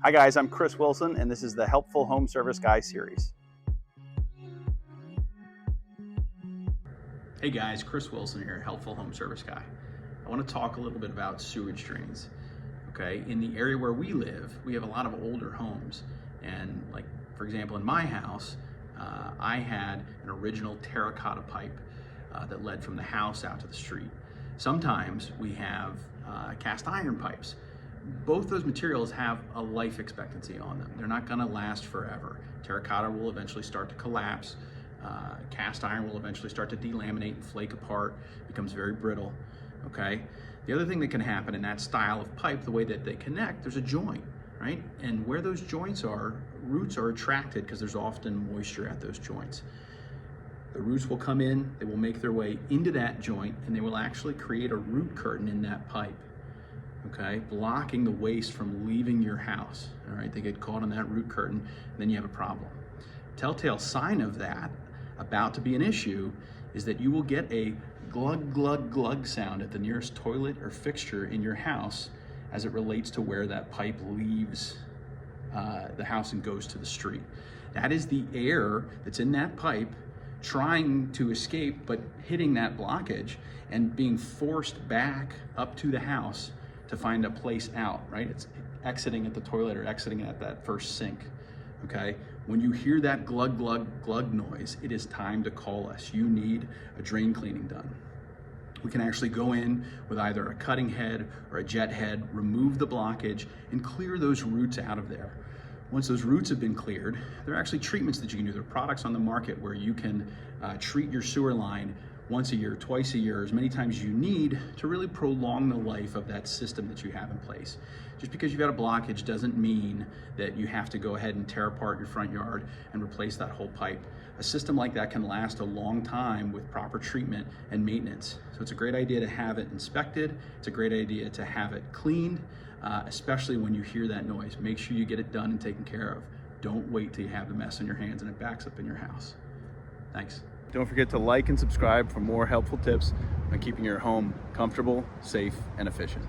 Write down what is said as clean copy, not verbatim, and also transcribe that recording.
Hi guys, I'm Chris Wilson and this is the Helpful Home Service Guy series. Hey guys, Chris Wilson here, Helpful Home Service Guy. I want to talk a little bit about sewage drains. Okay, in the area where we live, we have a lot of older homes, and like for example in my house, I had an original terracotta pipe that led from the house out to the street. Sometimes we have cast iron pipes. Both those materials have a life expectancy on them. They're not going to last forever. Terracotta will eventually start to collapse. Cast iron will eventually start to delaminate and flake apart, becomes very brittle. Okay. The other thing that can happen in that style of pipe, the way that they connect, there's a joint, right? And where those joints are, roots are attracted because there's often moisture at those joints. The roots will come in, they will make their way into that joint, and they will actually create a root curtain in that pipe. Okay, blocking the waste from leaving your house. All right, they get caught on that root curtain, and then you have a problem. Telltale sign of that about to be an issue is that you will get a glug, glug, glug sound at the nearest toilet or fixture in your house as it relates to where that pipe leaves the house and goes to the street. That is the air that's in that pipe trying to escape, but hitting that blockage and being forced back up to the house to find a place out, right? It's exiting at the toilet or exiting at that first sink, okay? When you hear that glug, glug, glug noise, it is time to call us. You need a drain cleaning done. We can actually go in with either a cutting head or a jet head, remove the blockage, and clear those roots out of there. Once those roots have been cleared, there are actually treatments that you can do. There are products on the market where you can treat your sewer line once a year, twice a year, as many times as you need to really prolong the life of that system that you have in place. Just because you've got a blockage doesn't mean that you have to go ahead and tear apart your front yard and replace that whole pipe. A system like that can last a long time with proper treatment and maintenance. So it's a great idea to have it inspected. It's a great idea to have it cleaned, especially when you hear that noise. Make sure you get it done and taken care of. Don't wait till you have the mess on your hands and it backs up in your house. Thanks. Don't forget to like and subscribe for more helpful tips on keeping your home comfortable, safe, and efficient.